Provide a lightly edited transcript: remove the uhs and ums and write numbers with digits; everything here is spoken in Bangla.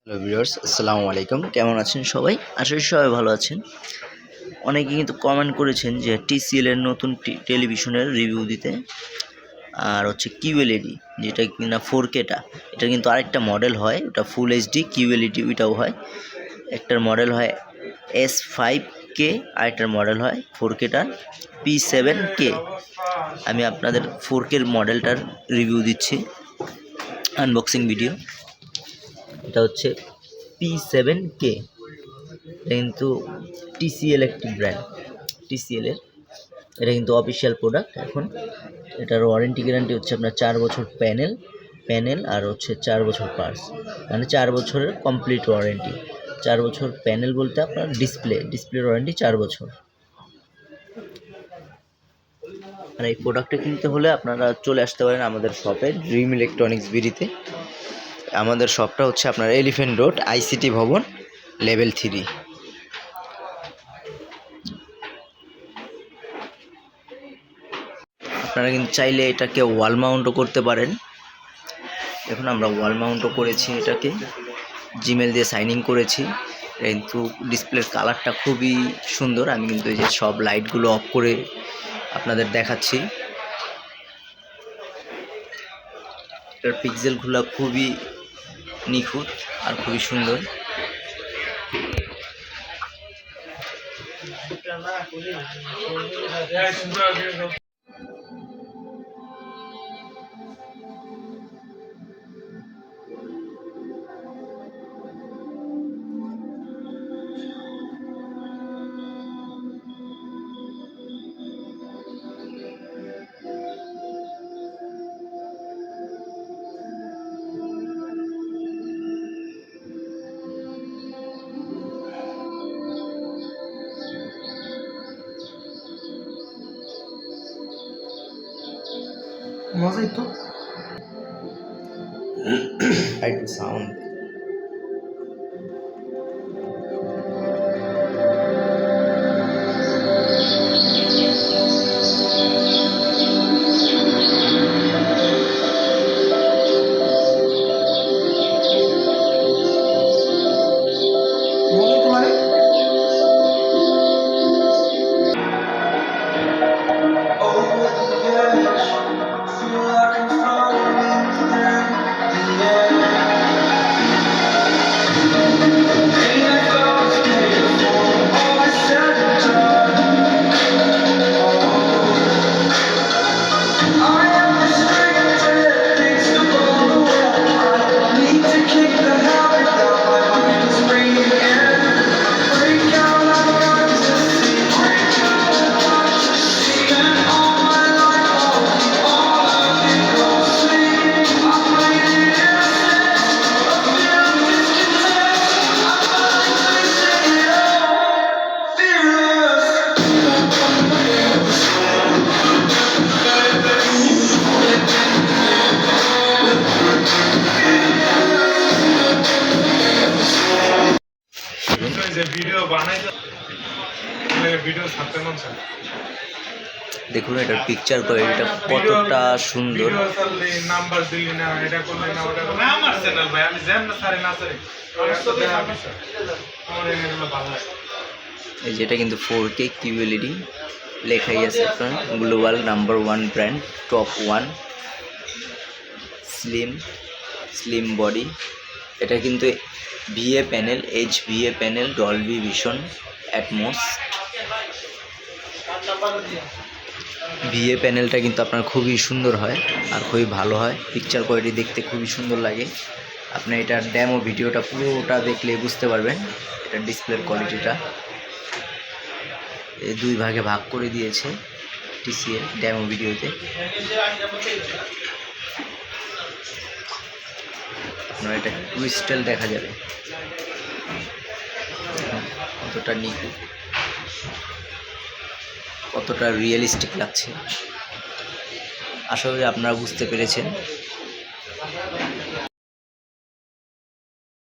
হ্যালো ভিউয়ার্স, আসসালামু আলাইকুম। কেমন আছেন সবাই? আশা করি সবাই ভালো আছেন। অনেকে কিন্তু কমেন্ট করেছেন যে TCL এর নতুন টেলিভিশনের রিভিউ দিতে। আর হচ্ছে QLED যেটা কিনা 4K এটা কিন্তু আরেকটা মডেল হয়, ওটা ফুল HD QLED ওইটাও হয়। একটার মডেল হয় S5K, আরেকটার মডেল হয় 4K P7K। আমি আপনাদের 4K মডেলটার রিভিউ দিচ্ছি, আনবক্সিং ভিডিও। এটা হচ্ছে P7K। এটা কিন্তু TCL একটি ব্র্যান্ড, TCL এর এটা কিন্তু অফিসিয়াল প্রোডাক্ট। এখন এটার ওয়ারেন্টি গ্যারান্টি হচ্ছে আপনার 4 বছর প্যানেল আর হচ্ছে 4 বছর পার্টস, মানে 4 বছরের কমপ্লিট ওয়ারেন্টি। 4 বছর প্যানেল বলতে আপনার ডিসপ্লের ওয়ারেন্টি 4 বছর। আর এই প্রোডাক্টটা কিনতে হলে আপনারা চলে আসতে পারেন আমাদের শপে, ড্রিম ইলেকট্রনিক্স বিডিতে। আমাদের শপটা হচ্ছে আপনার এলিফ্যান্ট রোড, ICT ভবন, লেভেল 3। আপনারা কিন্তু চাইলে এটাকে ওয়াল মাউন্টও করতে পারেন। এখন আমরা ওয়াল মাউন্টও করেছি, এটাকে জিমেল দিয়ে সাইনিং করেছি। কিন্তু ডিসপ্লের কালারটা খুবই সুন্দর। আমি কিন্তু এই যে সব লাইটগুলো অফ করে আপনাদের দেখাচ্ছি। এটার পিক্সেলগুলো খুবই নিখুঁত আর খুবই সুন্দর। মজাই তো একটু সাউন্ড মজাই তো মানে দেখুন এটার পিকচার কোয়ালিটিটা কতটা সুন্দর। এই যেটা কিন্তু 4K QLED লেখাই আছে, আপনার global number 1 brand, top 1, slim body. এটা কিন্তু VA panel, HVA panel, Dolby vision, atoms. VA প্যানেলটা কিন্তু আপনার খুবই সুন্দর হয় আর খুবই ভালো হয়, পিকচার কোয়ালিটি দেখতে খুবই সুন্দর লাগে। আপনি এটার ডেমো ভিডিওটা পুরোটা দেখলে বুঝতে পারবেন এটার ডিসপ্লের কোয়ালিটিটা। এই 2 ভাগে ভাগ করে দিয়েছে TCL ডেমো ভিডিওতে। আপনার এটা ক্রিস্টাল দেখা যাবে কতটা নিখুঁত, কতটা রিয়েলিস্টিক লাগছে। আশা করি আপনারা বুঝতে পেরেছেন।